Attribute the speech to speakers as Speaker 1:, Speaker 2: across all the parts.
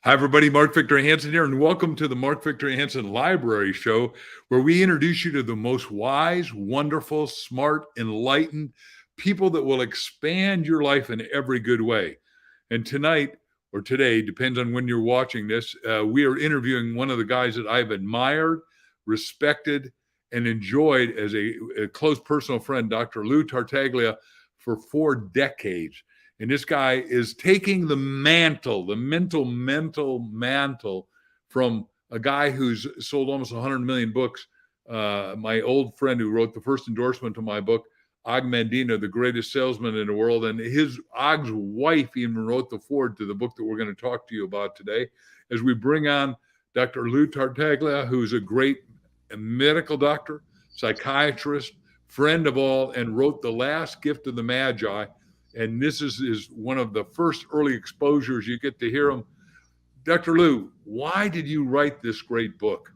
Speaker 1: Hi, everybody. Mark Victor Hansen here, and welcome to the Mark Victor Hansen Library Show, where we introduce you to the most wise, wonderful, smart, enlightened people that will expand your life in every good way. And tonight, or today, depends on when you're watching this, we are interviewing one of the guys that I've admired, respected, and enjoyed as a close personal friend, Dr. Lou Tartaglia, for 4 decades. And this guy is taking the mantle, the mental mantle from a guy who's sold almost 100 million books. My old friend who wrote the first endorsement to my book, Og Mandino, the greatest salesman in the world. And Og's wife even wrote the foreword to the book that we're going to talk to you about today. As we bring on Dr. Lou Tartaglia, who's a great medical doctor, psychiatrist, friend of all, and wrote The Last Gift of the Magi. And this is one of the first early exposures you get to hear him. Dr. Lou, why did you write this great book?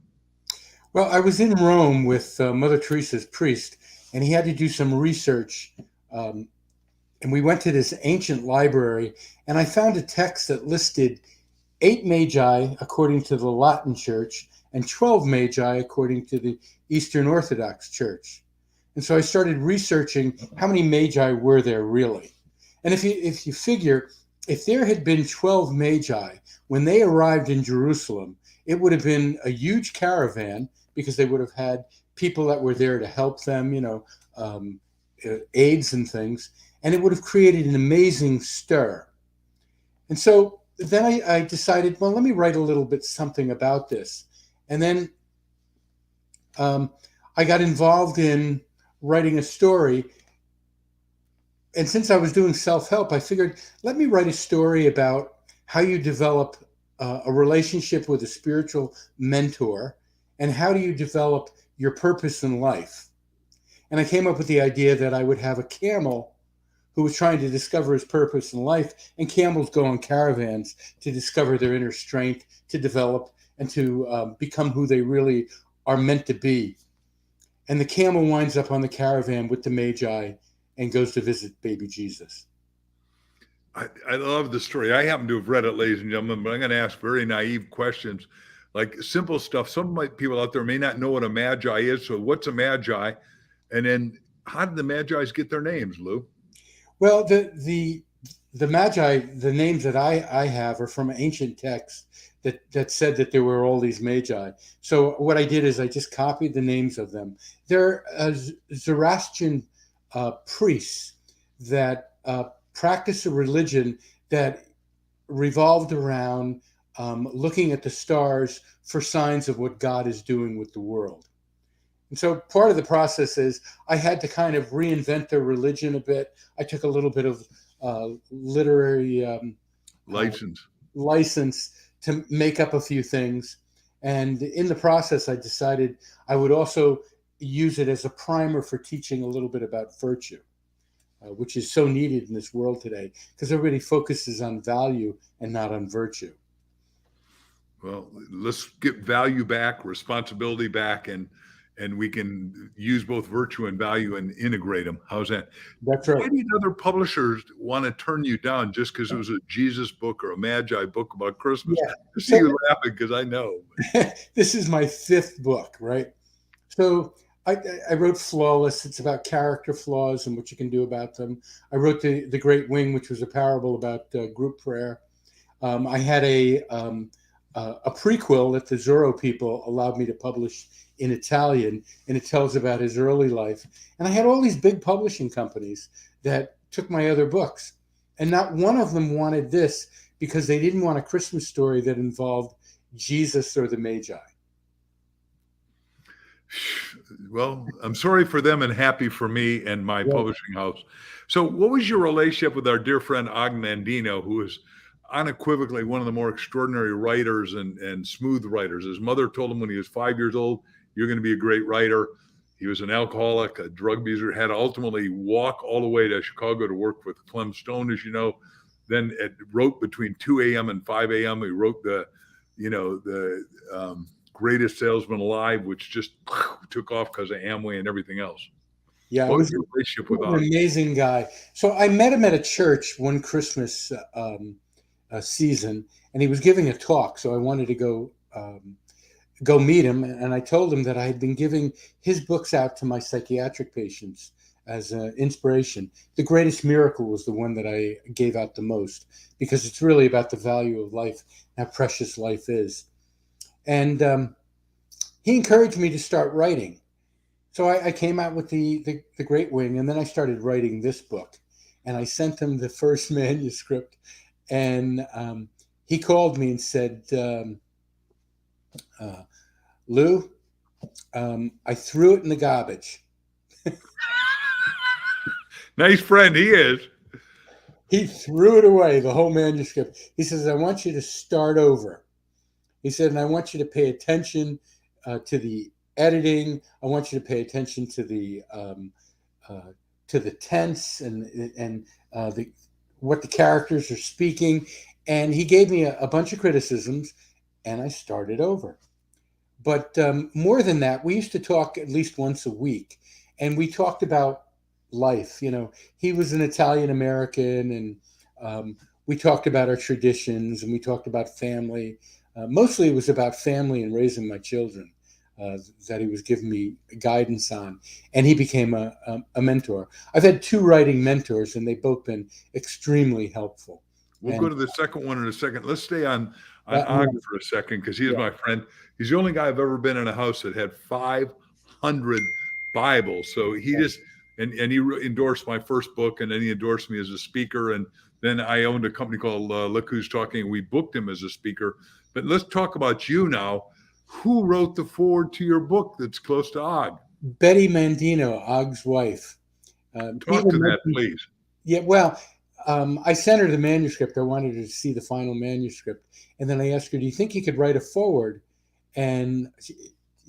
Speaker 2: Well, I was in Rome with Mother Teresa's priest, and he had to do some research. And we went to this ancient library, and I found a text that listed 8 magi according to the Latin Church and 12 magi according to the Eastern Orthodox Church. And so I started researching how many magi were there really. And if you figure, if there had been 12 magi when they arrived in Jerusalem, it would have been a huge caravan because they would have had people that were there to help them, aids and things, and it would have created an amazing stir. And so then I decided, well, let me write a little bit something about this. And then I got involved in writing a story. And since I was doing self-help, I figured, let me write a story about how you develop a relationship with a spiritual mentor and how do you develop your purpose in life. And I came up with the idea that I would have a camel who was trying to discover his purpose in life, and camels go on caravans to discover their inner strength, to develop, and to become who they really are meant to be. And the camel winds up on the caravan with the Magi and goes to visit baby Jesus.
Speaker 1: I love the story. I happen to have read it, ladies and gentlemen, but I'm going to ask very naive questions, like simple stuff. Some people out there may not know what a magi is. So what's a magi? And then how did the Magi's get their names, Lou?
Speaker 2: Well, the Magi, the names that I have are from ancient texts that said that there were all these Magi. So what I did is I just copied the names of them. They're Zoroastrian priests that practice a religion that revolved around looking at the stars for signs of what God is doing with the world. And so part of the process is I had to kind of reinvent their religion a bit. I took a little bit of literary license to make up a few things. And in the process, I decided I would also use it as a primer for teaching a little bit about virtue, which is so needed in this world today because everybody focuses on value and not on virtue.
Speaker 1: Well, let's get value back, responsibility back, and we can use both virtue and value and integrate them. How's that?
Speaker 2: That's right.
Speaker 1: Why did other publishers want to turn you down just because it was a Jesus book or a Magi book about Christmas?
Speaker 2: Yeah.
Speaker 1: I see you laughing because I know.
Speaker 2: This is my 5th book, right? So I wrote Flawless. It's about character flaws and what you can do about them. I wrote The Great Wing, which was a parable about group prayer. I had a prequel that the Zorro people allowed me to publish in Italian, and it tells about his early life. And I had all these big publishing companies that took my other books, and not one of them wanted this because they didn't want a Christmas story that involved Jesus or the Magi.
Speaker 1: Well, I'm sorry for them and happy for me and my publishing house. So what was your relationship with our dear friend Og Mandino, who is unequivocally one of the more extraordinary writers and smooth writers? His mother told him when he was 5 years old, you're going to be a great writer. He was an alcoholic, a drug abuser, had to ultimately walk all the way to Chicago to work with Clem Stone, as you know. Then wrote between 2 a.m. and 5 a.m. He wrote the greatest salesman alive, which just took off because of Amway and everything else.
Speaker 2: Yeah,
Speaker 1: what was your relationship with
Speaker 2: an amazing guy. So I met him at a church one Christmas season, and he was giving a talk. So I wanted to go meet him, and I told him that I had been giving his books out to my psychiatric patients as an inspiration. The Greatest Miracle was the one that I gave out the most, because it's really about the value of life, how precious life is. And he encouraged me to start writing. So I came out with the Great Wing, and then I started writing this book. And I sent him the first manuscript, and he called me and said, Lou, I threw it in the garbage.
Speaker 1: Nice friend he is.
Speaker 2: He threw it away, the whole manuscript. He says, I want you to start over. He said, and I want you to pay attention to the editing. I want you to pay attention to the tense and what the characters are speaking. And he gave me a bunch of criticisms, and I started over. But more than that, we used to talk at least once a week, and we talked about life. You know, he was an Italian American, and we talked about our traditions, and we talked about family. Mostly it was about family and raising my children that he was giving me guidance on, and he became a mentor. I've had 2 writing mentors, and they've both been extremely helpful.
Speaker 1: We'll go to the second one in a second. Let's stay on Og for a second, because he is my friend. He's the only guy I've ever been in a house that had 500 Bibles. So he just, and he endorsed my first book, and then he endorsed me as a speaker. And then I owned a company called Look Who's Talking. We booked him as a speaker. But let's talk about you now. Who wrote the foreword to your book that's close to Og?
Speaker 2: Betty Mandino, Og's wife.
Speaker 1: Talk to that, please.
Speaker 2: Yeah, well, I sent her the manuscript. I wanted her to see the final manuscript. And then I asked her, do you think you could write a foreword? And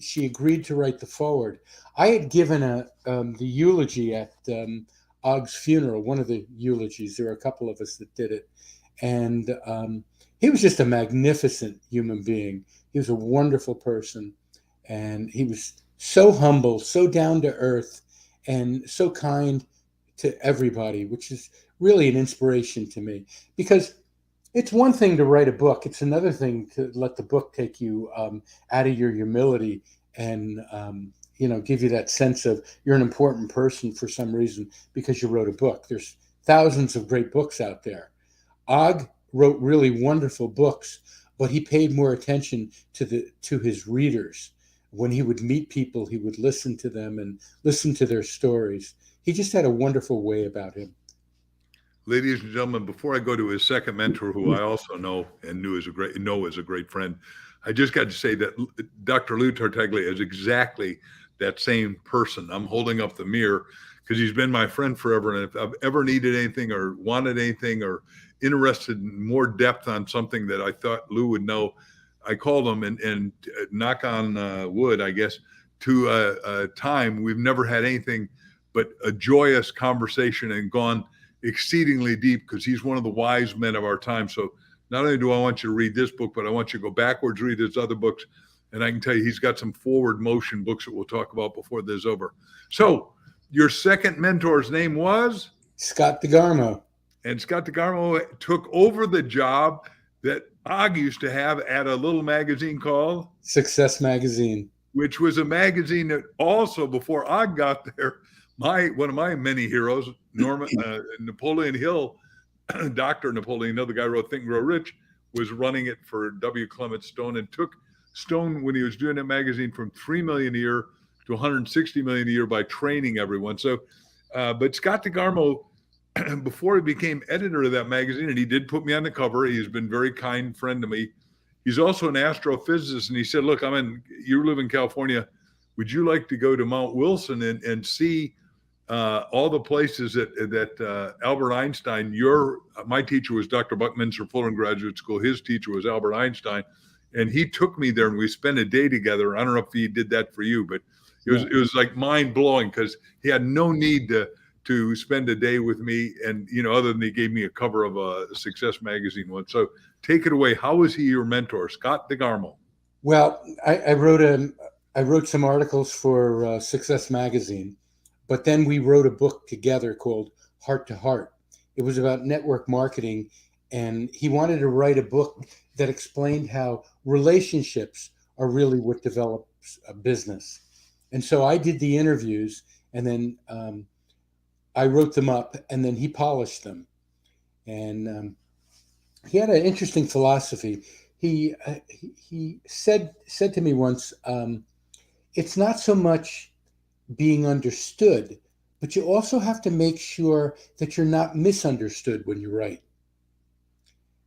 Speaker 2: she agreed to write the foreword. I had given the eulogy at Og's funeral, one of the eulogies. There were a couple of us that did it. And he was just a magnificent human being. He was a wonderful person. And he was so humble, so down to earth, and so kind to everybody, which is really an inspiration to me. Because it's one thing to write a book. It's another thing to let the book take you out of your humility and, give you that sense of you're an important person for some reason because you wrote a book. There's thousands of great books out there. Og wrote really wonderful books, but he paid more attention to his readers. When he would meet people, he would listen to them and listen to their stories. He just had a wonderful way about him.
Speaker 1: Ladies and gentlemen, before I go to his second mentor, who I also know and know is a great friend, I just got to say that Dr. Lou Tartaglia is exactly that same person. I'm holding up the mirror because he's been my friend forever. And if I've ever needed anything or wanted anything or interested in more depth on something that I thought Lou would know, I called him and knock on wood, I guess, to a time we've never had anything but a joyous conversation and gone exceedingly deep, because he's one of the wise men of our time. So not only do I want you to read this book, but I want you to go backwards, read his other books. And I can tell you, he's got some forward motion books that we'll talk about before this is over. So your second mentor's name was?
Speaker 2: Scott DeGarmo.
Speaker 1: And Scott DeGarmo took over the job that Og used to have at a little magazine called
Speaker 2: Success Magazine,
Speaker 1: which was a magazine that also, before Og got there, one of my many heroes, Napoleon Hill, Dr. Napoleon Hill, the guy who wrote Think and Grow Rich, was running it for W. Clement Stone, and took Stone, when he was doing that magazine, from $3 million a year to $160 million a year by training everyone. So, but Scott DeGarmo, before he became editor of that magazine, and he did put me on the cover, he's been a very kind friend to me. He's also an astrophysicist, and he said, look, you live in California. Would you like to go to Mount Wilson and see all the places that Albert Einstein, my teacher was Dr. Buckminster Fuller in graduate school. His teacher was Albert Einstein. And he took me there and we spent a day together. I don't know if he did that for you, but it was like mind blowing, because he had no need to spend a day with me. And, other than he gave me a cover of a Success magazine once. So take it away. How was he your mentor, Scott DeGarmo?
Speaker 2: Well, I wrote some articles for Success magazine, but then we wrote a book together called Heart to Heart. It was about network marketing and he wanted to write a book that explained how relationships are really what develops a business. And so I did the interviews, and then I wrote them up, and then he polished them. And he had an interesting philosophy. He said to me once, it's not so much being understood, but you also have to make sure that you're not misunderstood when you write.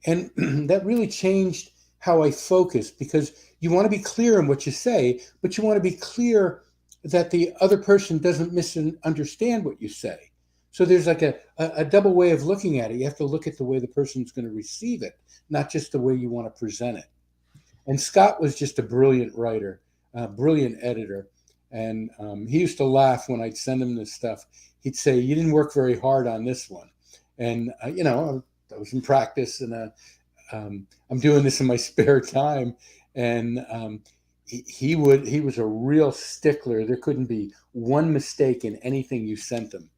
Speaker 2: And that really changed how I focus, because you want to be clear in what you say, but you want to be clear that the other person doesn't misunderstand what you say. So there's like a double way of looking at it. You have to look at the way the person's going to receive it, not just the way you want to present it. And Scott was just a brilliant writer, a brilliant editor. And he used to laugh when I'd send him this stuff. He'd say, "You didn't work very hard on this one." And, I was in practice, and I'm doing this in my spare time. And he was a real stickler. There couldn't be one mistake in anything you sent him.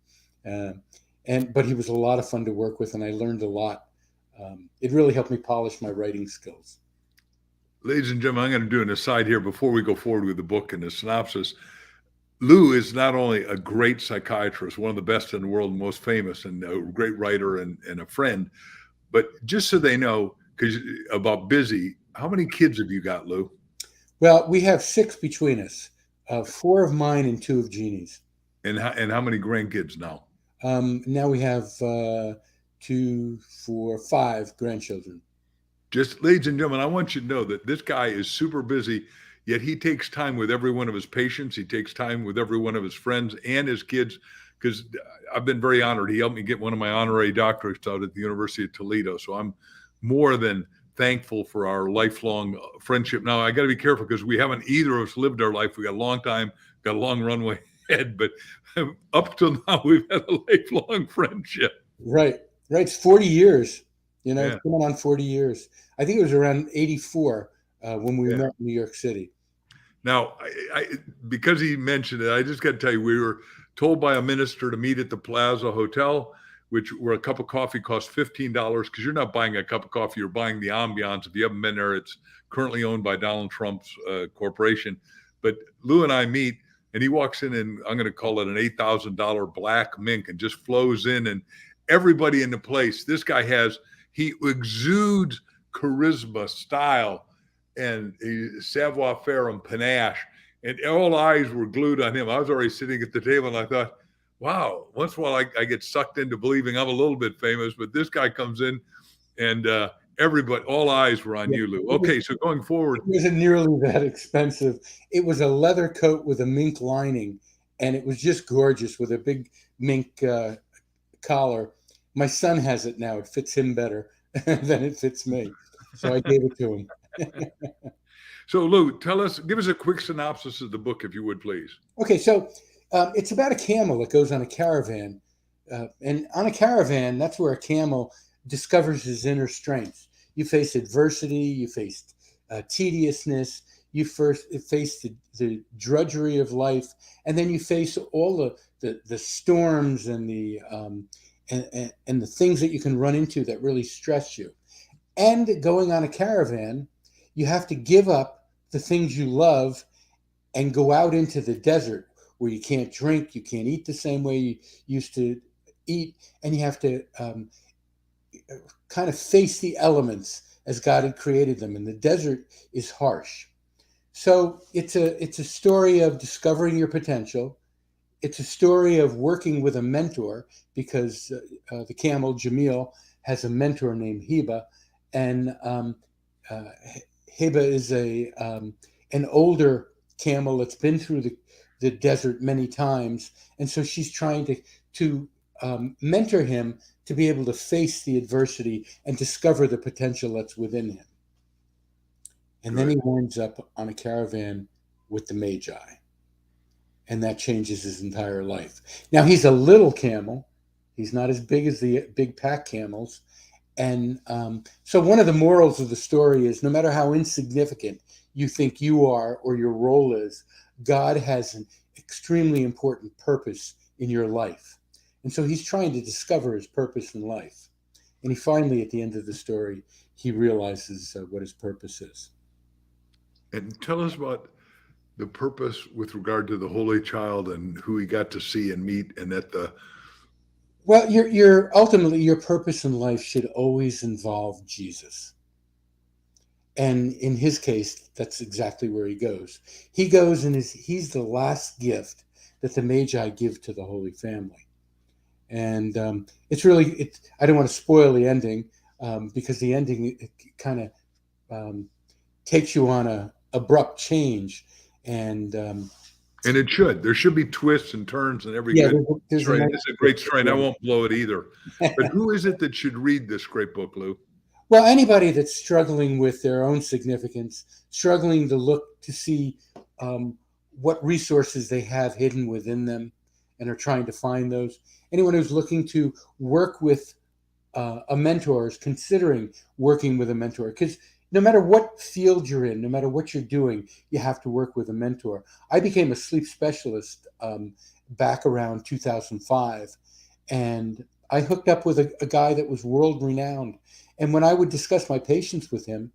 Speaker 2: But he was a lot of fun to work with, and I learned a lot. It really helped me polish my writing skills.
Speaker 1: Ladies and gentlemen, I'm going to do an aside here before we go forward with the book and the synopsis. Lou is not only a great psychiatrist, one of the best in the world, most famous, and a great writer and a friend, but just so they know, because about busy, how many kids have you got, Lou?
Speaker 2: Well, we have 6 between us, 4 of mine and 2 of Jeannie's.
Speaker 1: And how many grandkids now?
Speaker 2: Now we have 2, 4, 5 grandchildren.
Speaker 1: Just, ladies and gentlemen, I want you to know that this guy is super busy, yet he takes time with every one of his patients. He takes time with every one of his friends and his kids, because I've been very honored. He helped me get one of my honorary doctorates out at the University of Toledo. So I'm more than thankful for our lifelong friendship. Now, I got to be careful, because we haven't either of us lived our life. We got a long time, got a long runway ahead, but up till now, we've had a lifelong friendship.
Speaker 2: Right. It's 40 years.
Speaker 1: Yeah.
Speaker 2: It's coming on 40 years. I think it was around 84 when we met in New York City.
Speaker 1: Now, because he mentioned it, I just got to tell you, we were told by a minister to meet at the Plaza Hotel, where a cup of coffee costs $15, because you're not buying a cup of coffee, you're buying the ambiance. If you haven't been there, it's currently owned by Donald Trump's corporation. But Lou and I meet, and he walks in, and I'm going to call it an $8,000 black mink, and just flows in, and everybody in the place, this guy he exudes charisma, style, and savoir-faire and panache, and all eyes were glued on him. I was already sitting at the table, and I thought, wow, once in a while I get sucked into believing I'm a little bit famous, but this guy comes in, and everybody, all eyes were on you, Lou. Okay, so going forward.
Speaker 2: It wasn't nearly that expensive. It was a leather coat with a mink lining, and it was just gorgeous with a big mink collar. My son has it now. It fits him better than it fits me. So I gave it to him.
Speaker 1: So Lou, give us a quick synopsis of the book, if you would, please.
Speaker 2: Okay, so it's about a camel that goes on a caravan. And on a caravan, that's where a camel discovers his inner strengths. You face adversity, you face tediousness, you first face the drudgery of life, and then you face all the storms and the things that you can run into that really stress you. And going on a caravan, you have to give up the things you love and go out into the desert where you can't drink, you can't eat the same way you used to eat, and you have to kind of face the elements as God had created them. And the desert is harsh. So it's a story of discovering your potential. It's a story of working with a mentor, because the camel, Jamil, has a mentor named Heba. And Heba is an older camel that's been through the desert many times. And so she's trying to mentor him to be able to face the adversity and discover the potential that's within him. And then he winds up on a caravan with the Magi. And that changes his entire life. Now, he's a little camel. He's not as big as the big pack camels. And so one of the morals of the story is, no matter how insignificant you think you are or your role is, God has an extremely important purpose in your life. And so he's trying to discover his purpose in life. And he finally, at the end of the story, he realizes what his purpose is.
Speaker 1: And tell us about the purpose with regard to the Holy Child and who he got to see and meet, and that the
Speaker 2: Well, your ultimately your purpose in life should always involve Jesus. And in his case, that's exactly where he goes. He goes and he's the last gift that the Magi give to the Holy Family. And I don't want to spoil the ending, because the ending, it kind of takes you on a abrupt change. And
Speaker 1: and it should. There should be twists and turns in every
Speaker 2: yeah,
Speaker 1: good
Speaker 2: there's a
Speaker 1: story. And
Speaker 2: nice
Speaker 1: this is a great story, and I won't blow it either. But who is it that should read this great book, Lou?
Speaker 2: Well, anybody that's struggling with their own significance, struggling to look to see what resources they have hidden within them and are trying to find those. Anyone who's looking to work with a mentor is considering working with a mentor, because no matter what field you're in, no matter what you're doing, you have to work with a mentor. I became a sleep specialist back around 2005, and I hooked up with a guy that was world renowned. And when I would discuss my patients with him,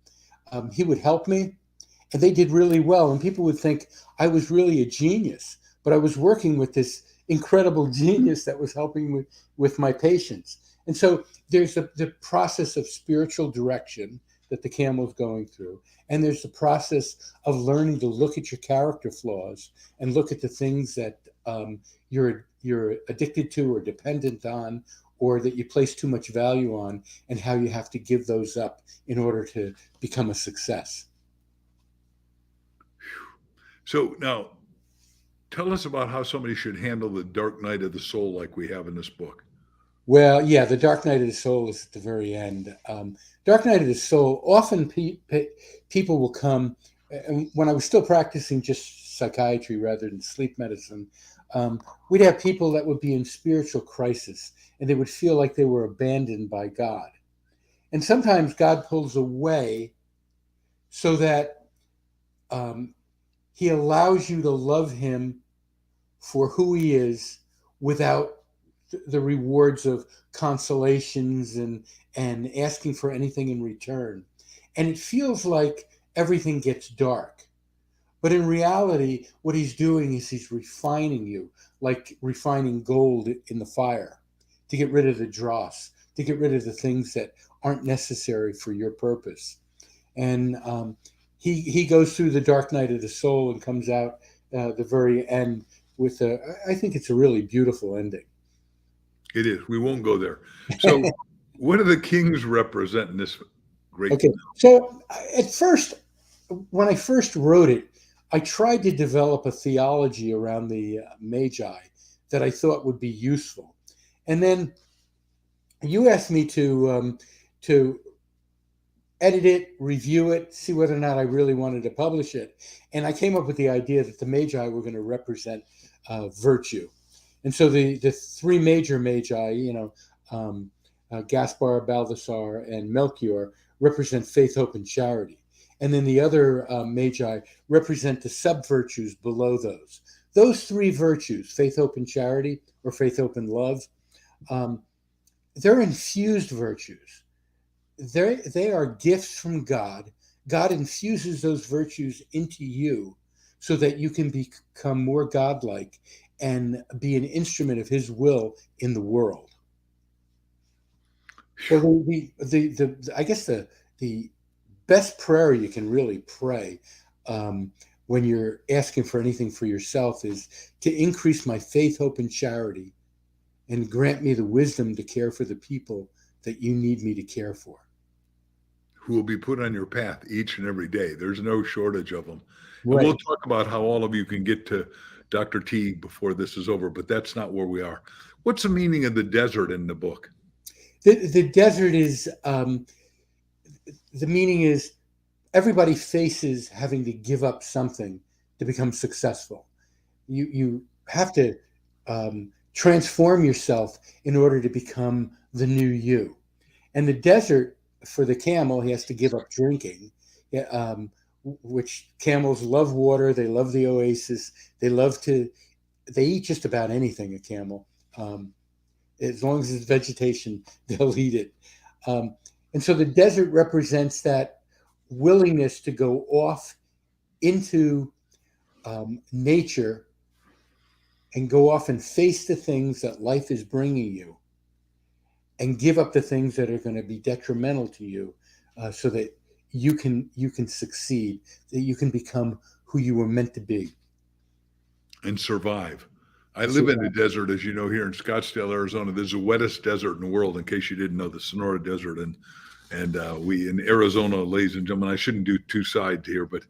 Speaker 2: he would help me, and they did really well. And people would think I was really a genius, but I was working with this incredible genius that was helping with my patients. And so there's the process of spiritual direction that the camel's going through. And there's the process of learning to look at your character flaws and look at the things that you're addicted to or dependent on, or that you place too much value on, and how you have to give those up in order to become a success.
Speaker 1: So now, tell us about how somebody should handle the dark night of the soul like we have in this book.
Speaker 2: Well, yeah, the Dark Night of the Soul is at the very end. Dark Night of the Soul, often people will come, and when I was still practicing just psychiatry rather than sleep medicine, we'd have people that would be in spiritual crisis, and they would feel like they were abandoned by God. And sometimes God pulls away so that he allows you to love him for who he is without the rewards of consolations and asking for anything in return. And it feels like everything gets dark. But in reality, what he's doing is he's refining you, like refining gold in the fire, to get rid of the dross, to get rid of the things that aren't necessary for your purpose. And he goes through the dark night of the soul and comes out the very end with I think it's a really beautiful ending.
Speaker 1: It is. We won't go there. So, what do the kings represent in this great?
Speaker 2: Okay. So at first, when I first wrote it, I tried to develop a theology around the Magi that I thought would be useful. And then you asked me to edit it, review it, see whether or not I really wanted to publish it. And I came up with the idea that the Magi were going to represent virtue. And so the three major Magi, Gaspar, Balthasar, and Melchior, represent faith, hope, and charity. And then the other Magi represent the sub-virtues below those. Those three virtues, faith, hope, and charity, or faith, hope, and love, they're infused virtues. They are gifts from God. God infuses those virtues into you so that you can become more godlike and be an instrument of his will in the world. So I guess the best prayer you can really pray when you're asking for anything for yourself is to increase my faith, hope, and charity, and grant me the wisdom to care for the people that you need me to care for.
Speaker 1: Who will be put on your path each and every day. There's no shortage of them.
Speaker 2: Right.
Speaker 1: And we'll talk about how all of you can get to Dr. T before this is over, but that's not where we are. What's the meaning of the desert in the book?
Speaker 2: The desert is, the meaning is everybody faces having to give up something to become successful. You have to transform yourself in order to become the new you. And the desert, for the camel, he has to give up drinking, which camels love water. They love the oasis. They eat just about anything, a camel. As long as it's vegetation, they'll eat it. And so the desert represents that willingness to go off into nature and go off and face the things that life is bringing you and give up the things that are going to be detrimental to you, so that you can succeed, that you can become who you were meant to be
Speaker 1: and survive. I
Speaker 2: and
Speaker 1: live in the
Speaker 2: survive.
Speaker 1: desert, as you know, here in Scottsdale, Arizona. This is the wettest desert in the world, in case you didn't know, the Sonora Desert. And we in Arizona, ladies and gentlemen, I shouldn't do two sides here, but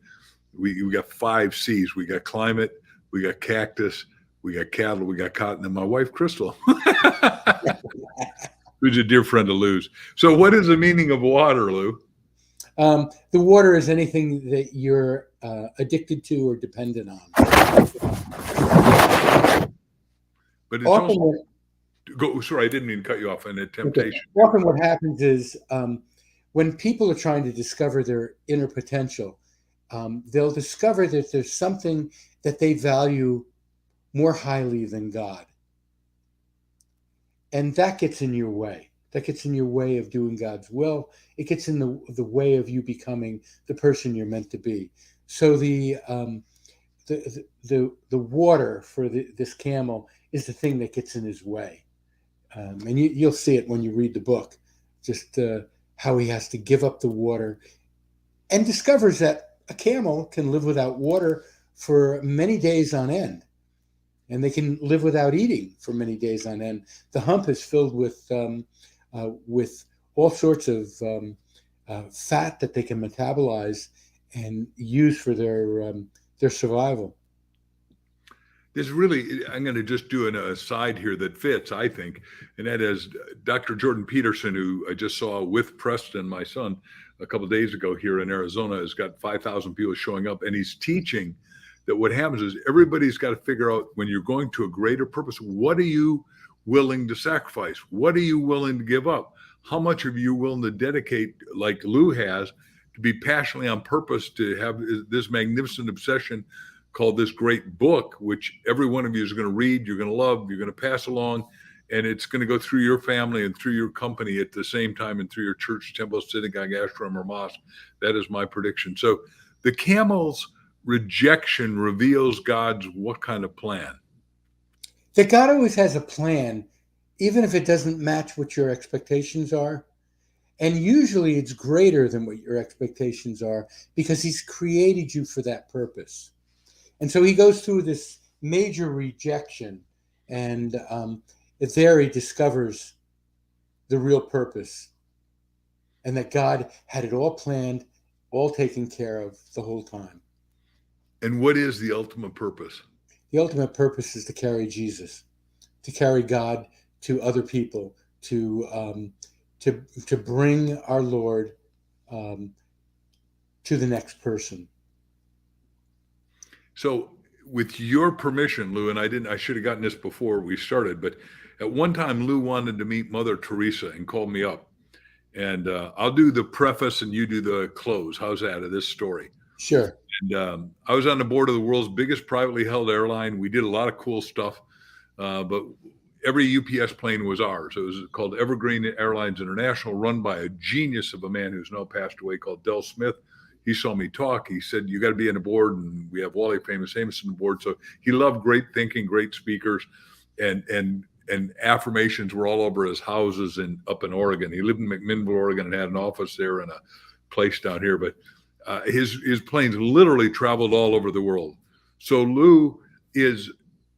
Speaker 1: we got 5 C's. We got climate, we got cactus, we got cattle, we got cotton, and my wife, Crystal, who's a dear friend of Lou's. So what is the meaning of water, Lou?
Speaker 2: The water is anything that you're addicted to or dependent on.
Speaker 1: But it's
Speaker 2: Often,
Speaker 1: also, sorry, I didn't mean to cut you off. And a temptation.
Speaker 2: often what happens is, when people are trying to discover their inner potential, they'll discover that there's something that they value more highly than God. And that gets in your way. That gets in your way of doing God's will. It gets in the way of you becoming the person you're meant to be. So the water for this camel is the thing that gets in his way. And you'll see it when you read the book, just how he has to give up the water and discovers that a camel can live without water for many days on end. And they can live without eating for many days on end. The hump is filled with all sorts of fat that they can metabolize and use for their survival.
Speaker 1: There's really, I'm going to just do an aside here that fits, I think, and that is Dr. Jordan Peterson, who I just saw with Preston, my son, a couple of days ago here in Arizona, has got 5,000 people showing up, and he's teaching that what happens is everybody's got to figure out, when you're going to a greater purpose, what are you willing to sacrifice? What are you willing to give up? How much are you willing to dedicate, like Lou has, to be passionately on purpose, to have this magnificent obsession called this great book, which every one of you is going to read, you're going to love, you're going to pass along, and it's going to go through your family and through your company at the same time, and through your church, temple, synagogue, ashram, or mosque. That is my prediction. So the camel's rejection reveals God's what kind of plan?
Speaker 2: That God always has a plan, even if it doesn't match what your expectations are. And usually it's greater than what your expectations are, because he's created you for that purpose. And so he goes through this major rejection, and there he discovers the real purpose, and that God had it all planned, all taken care of the whole time.
Speaker 1: And what is the ultimate purpose?
Speaker 2: The ultimate purpose is to carry Jesus, to carry God to other people, to bring our Lord to the next person.
Speaker 1: So with your permission, Lou, and I should have gotten this before we started, but at one time Lou wanted to meet Mother Teresa and called me up. And I'll do the preface and you do the close. How's that of this story?
Speaker 2: Sure.
Speaker 1: And I was on the board of the world's biggest privately held airline. We did a lot of cool stuff, but every UPS plane was ours. It was called Evergreen Airlines International, run by a genius of a man who's now passed away, called Del Smith. He saw me talk. He said, you got to be on the board. And we have Wally Famous Amos on the board. So he loved great thinking, great speakers, and affirmations were all over his houses up in Oregon. He lived in McMinnville, Oregon, and had an office there and a place down here. But his planes literally traveled all over the world. So Lou is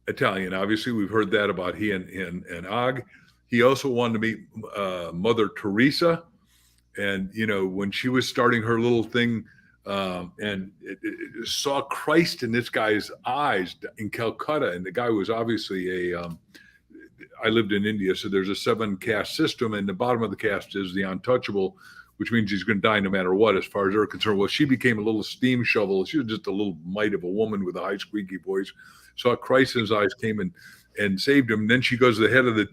Speaker 1: Italian. Obviously, we've heard that about he and Og. He also wanted to meet Mother Teresa. And, you know, when she was starting her little thing, and it saw Christ in this guy's eyes in Calcutta. And the guy was obviously I lived in India, so there's a 7 caste system, and the bottom of the caste is the untouchable, which means he's going to die no matter what, as far as they're concerned. Well, she became a little steam shovel. She was just a little mite of a woman with a high squeaky voice. Saw Christ in his eyes, came and saved him. And then she goes to the head of the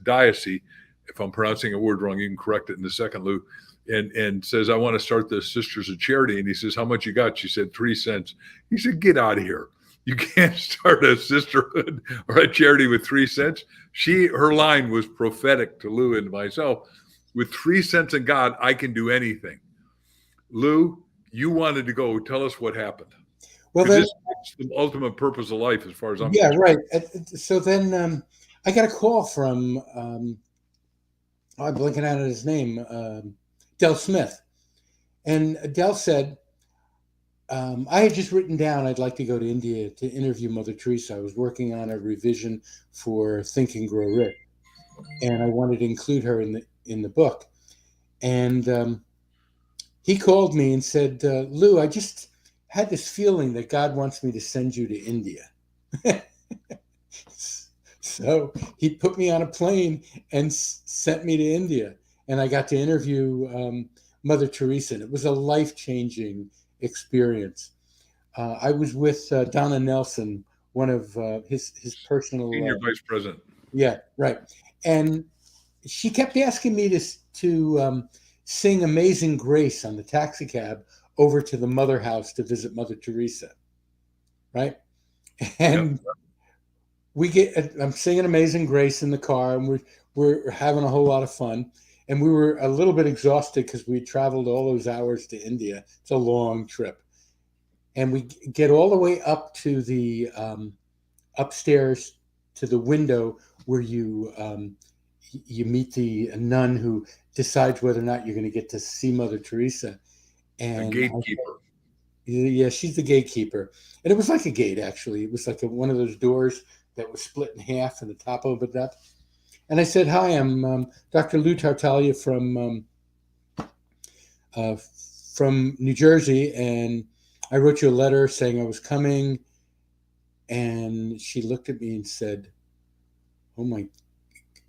Speaker 1: diocese. If I'm pronouncing a word wrong, you can correct it in a second, Lou. And says, I want to start the Sisters of Charity. And he says, how much you got? She said, 3 cents. He said, get out of here. You can't start a sisterhood or a charity with 3 cents. Her line was prophetic to Lou and myself. with 3 cents in God, I can do anything. Lou, you wanted to go. Tell us what happened.
Speaker 2: Well,
Speaker 1: Because
Speaker 2: then,
Speaker 1: this is the ultimate purpose of life, as far as I'm
Speaker 2: yeah,
Speaker 1: concerned.
Speaker 2: right. So then I got a call from, I'm blanking out on his name, Del Smith. And Del said, I had just written down I'd like to go to India to interview Mother Teresa. I was working on a revision for Think and Grow Rich, and I wanted to include her in the book. And he called me and said, Lou, I just had this feeling that God wants me to send you to India. So he put me on a plane and sent me to India, and I got to interview Mother Teresa. And it was a life-changing experience. I was with Donna Nelson, one of his personal
Speaker 1: Senior vice president.
Speaker 2: yeah, right. And she kept asking me to sing Amazing Grace on the taxi cab over to the Mother House to visit Mother Teresa, right? And I'm singing Amazing Grace in the car, and we're having a whole lot of fun. And we were a little bit exhausted because we traveled all those hours to India. It's a long trip. And we get all the way up to the upstairs to the window where you meet the nun who decides whether or not you're going to get to see Mother Teresa.
Speaker 1: A
Speaker 2: And
Speaker 1: gatekeeper.
Speaker 2: yeah, she's the gatekeeper. And it was like a gate, actually. It was like one of those doors that was split in half and the top opened up. And I said, hi, I'm Dr. Lou Tartaglia from New Jersey. And I wrote you a letter saying I was coming. And she looked at me and said, oh my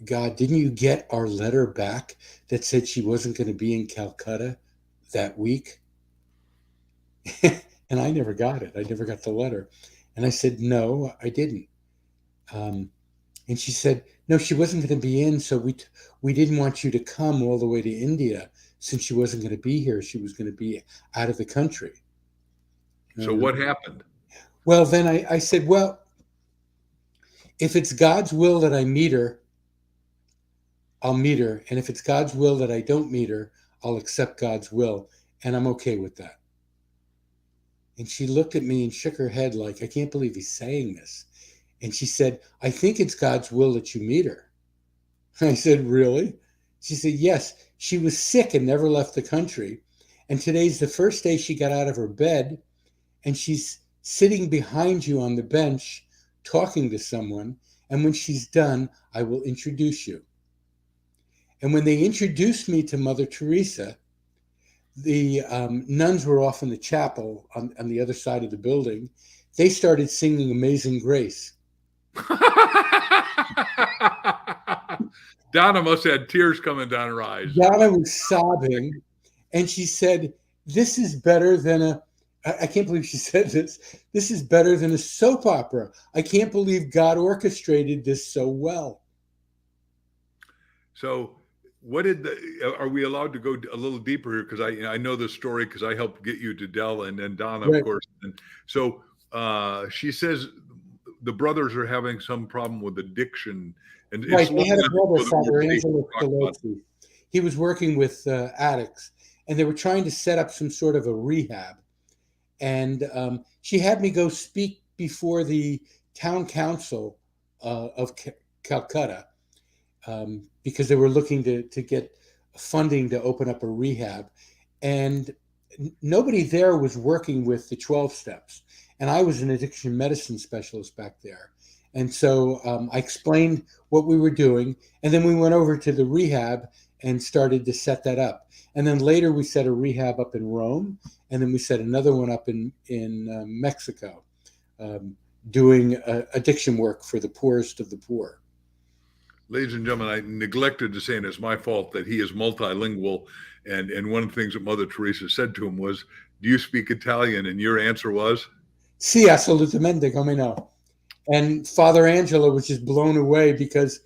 Speaker 2: God, didn't you get our letter back that said she wasn't going to be in Calcutta that week? And I never got it. I never got the letter. And I said, no, I didn't. And she said, no, she wasn't going to be in. So we didn't want you to come all the way to India since she wasn't going to be here. She was going to be out of the country.
Speaker 1: So what happened?
Speaker 2: Well, then I said, well, if it's God's will that I meet her, I'll meet her. And if it's God's will that I don't meet her, I'll accept God's will. And I'm okay with that. And she looked at me and shook her head like, I can't believe he's saying this. And she said, I think it's God's will that you meet her. I said, really? She said, yes. She was sick and never left the country. And today's the first day she got out of her bed. And she's sitting behind you on the bench talking to someone. And when she's done, I will introduce you. And when they introduced me to Mother Teresa, the nuns were off in the chapel on the other side of the building. They started singing Amazing Grace.
Speaker 1: Donna must have had tears coming down her eyes.
Speaker 2: Donna was sobbing, and she said, this is better than I can't believe she said this. This is better than a soap opera. I can't believe God orchestrated this so well.
Speaker 1: So are we allowed to go a little deeper here? Because I know the story because I helped get you to Dell and then Donna,
Speaker 2: Right.
Speaker 1: of course. And so she says the brothers are having some problem with addiction. And
Speaker 2: right, they had a brother, Father
Speaker 1: Angelo
Speaker 2: Scalozzi. He was working with addicts, and they were trying to set up some sort of a rehab. And she had me go speak before the town council of Calcutta because they were looking to get funding to open up a rehab. And nobody there was working with the 12 steps. And I was an addiction medicine specialist back there. And so I explained what we were doing. And then we went over to the rehab and started to set that up. And then later we set a rehab up in Rome. And then we set another one up in Mexico, doing addiction work for the poorest of the poor.
Speaker 1: Ladies and gentlemen, I neglected to say, and it's my fault, that he is multilingual. And one of the things that Mother Teresa said to him was, do you speak Italian? And your answer was?
Speaker 2: Sì, assolutamente, come no. And Father Angelo was just blown away because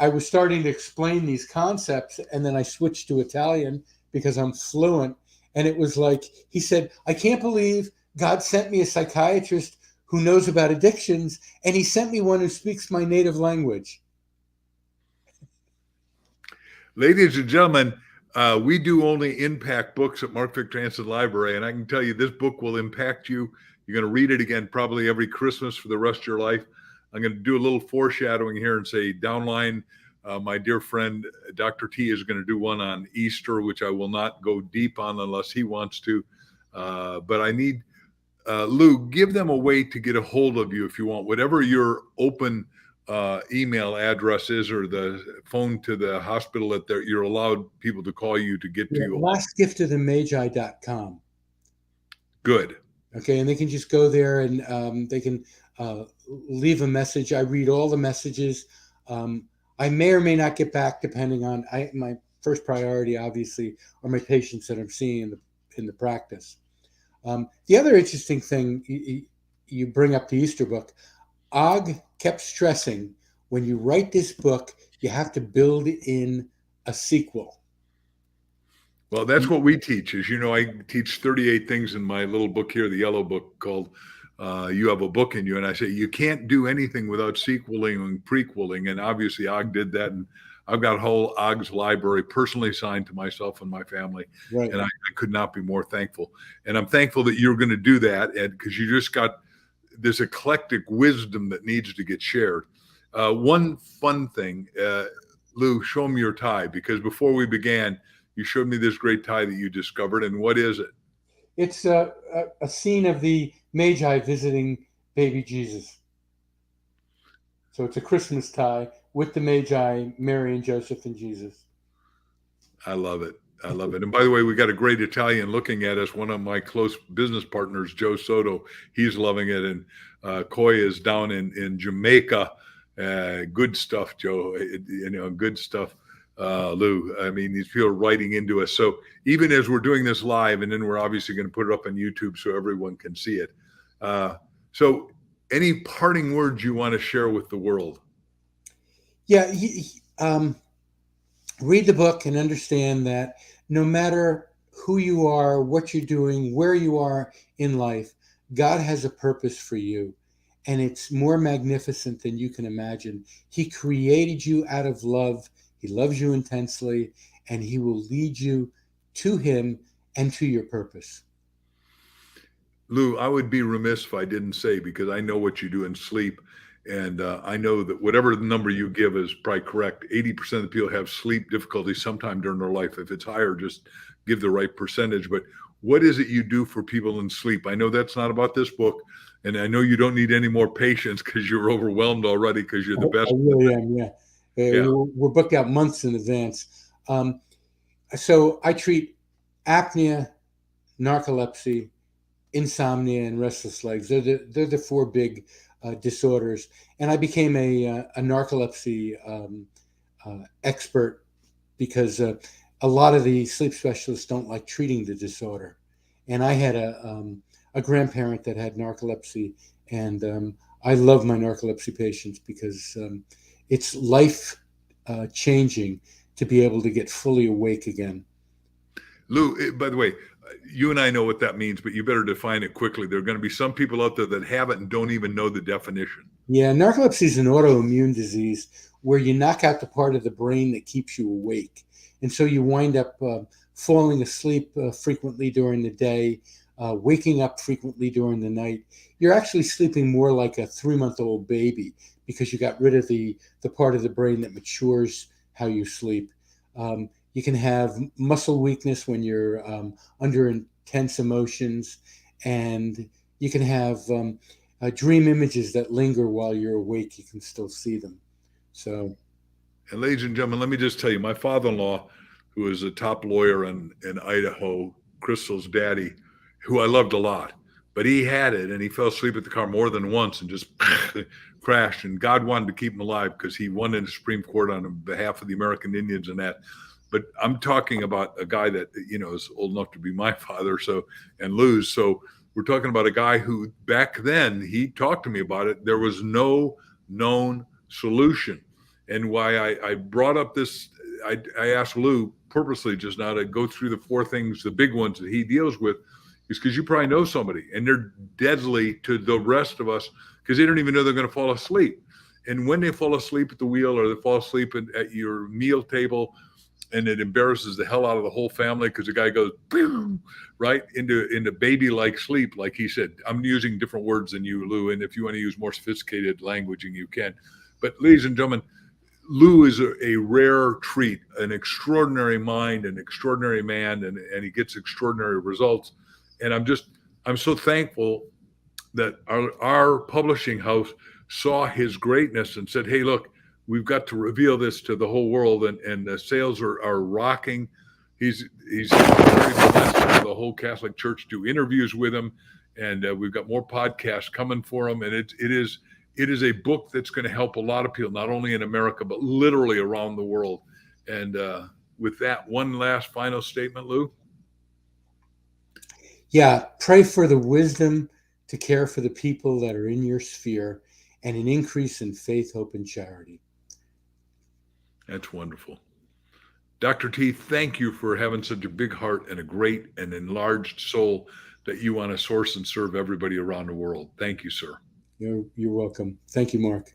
Speaker 2: I was starting to explain these concepts, and then I switched to Italian because I'm fluent. And it was like, he said, I can't believe God sent me a psychiatrist who knows about addictions, and he sent me one who speaks my native language.
Speaker 1: Ladies and gentlemen, we do only impact books at Mark Victor Hansen Library, and I can tell you this book will impact you. You're going to read it again probably every Christmas for the rest of your life. I'm going to do a little foreshadowing here and say downline, my dear friend Dr. T is going to do one on Easter, which I will not go deep on unless he wants to. But I need Lou, give them a way to get a hold of you if you want, whatever your open email address is or the phone to the hospital that you're allowed people to call you to get to you.
Speaker 2: Lastgiftofthemagi.com.
Speaker 1: Good.
Speaker 2: Okay, and they can just go there and they can leave a message. I read all the messages. I may or may not get back depending on my first priority, obviously, are my patients that I'm seeing in the practice. The other interesting thing you bring up the Easter book, Og kept stressing, when you write this book, you have to build in a sequel.
Speaker 1: Well, that's what we teach. As you know, I teach 38 things in my little book here, the yellow book called You Have a Book in You. And I say, you can't do anything without sequeling and prequeling. And obviously Og did that. And I've got a whole Og's library personally assigned to myself and my family.
Speaker 2: Right.
Speaker 1: And I could not be more thankful. And I'm thankful that you're going to do that, Ed, because you just got this eclectic wisdom that needs to get shared. One fun thing, Lou, show me your tie, because before we began, you showed me this great tie that you discovered. And what is it?
Speaker 2: It's a scene of the Magi visiting baby Jesus. So it's a Christmas tie with the Magi, Mary and Joseph and Jesus.
Speaker 1: I love it. I love it. And by the way, we got a great Italian looking at us. One of my close business partners, Joe Soto, he's loving it. And Coy is down in Jamaica. Good stuff, Joe. Good stuff, Lou. I mean, these people are writing into us. So even as we're doing this live, and then we're obviously going to put it up on YouTube so everyone can see it. So any parting words you want to share with the world?
Speaker 2: Yeah. Read the book and understand that no matter who you are, what you're doing, where you are in life, God has a purpose for you. And it's more magnificent than you can imagine. He created you out of love. He loves you intensely, and he will lead you to him and to your purpose.
Speaker 1: Lou, I would be remiss if I didn't say, because I know what you do in sleep. And I know that whatever the number you give is probably correct. 80% of the people have sleep difficulties sometime during their life. If it's higher, just give the right percentage. But what is it you do for people in sleep? I know that's not about this book. And I know you don't need any more patients because you're overwhelmed already because you're the best.
Speaker 2: I really am, yeah. We're booked out months in advance. So I treat apnea, narcolepsy, insomnia, and restless legs. They're the four big disorders. And I became a narcolepsy expert because a lot of the sleep specialists don't like treating the disorder. And I had a grandparent that had narcolepsy, and I love my narcolepsy patients because it's life changing to be able to get fully awake again.
Speaker 1: Lou, by the way, you and I know what that means, but you better define it quickly. There are going to be some people out there that have it and don't even know the definition.
Speaker 2: Yeah, narcolepsy is an autoimmune disease where you knock out the part of the brain that keeps you awake. And so you wind up falling asleep frequently during the day, waking up frequently during the night. You're actually sleeping more like a 3-month-old baby because you got rid of the part of the brain that matures how you sleep. You can have muscle weakness when you're under intense emotions, and you can have dream images that linger while you're awake. You can still see them. So,
Speaker 1: and ladies and gentlemen, let me just tell you, my father-in-law, who is a top lawyer in Idaho, Crystal's daddy, who I loved a lot, but he had it and he fell asleep at the car more than once and just crashed. And God wanted to keep him alive because he won in the Supreme Court on behalf of the American Indians and that. But I'm talking about a guy that, is old enough to be my father. So, and Lou's. So we're talking about a guy who back then he talked to me about it. There was no known solution. And why I brought up this, I asked Lou purposely just now to go through the 4 things, the big ones that he deals with, is because you probably know somebody and they're deadly to the rest of us because they don't even know they're going to fall asleep. And when they fall asleep at the wheel or they fall asleep at your meal table, and it embarrasses the hell out of the whole family because the guy goes boom, right into baby-like sleep, like he said. I'm using different words than you, Lou, and if you want to use more sophisticated languaging, you can. But ladies and gentlemen, Lou is a rare treat, an extraordinary mind, an extraordinary man, and he gets extraordinary results. And I'm so thankful that our publishing house saw his greatness and said, hey, look, we've got to reveal this to the whole world. And the sales are rocking. He's very blessed to have the whole Catholic Church do interviews with him. And we've got more podcasts coming for him. And it is a book that's going to help a lot of people, not only in America, but literally around the world. And with that, one last final statement, Lou.
Speaker 2: Yeah, pray for the wisdom to care for the people that are in your sphere and an increase in faith, hope, and charity.
Speaker 1: That's wonderful. Dr. T, thank you for having such a big heart and a great and enlarged soul that you want to source and serve everybody around the world. Thank you, sir.
Speaker 2: You're welcome. Thank you, Mark.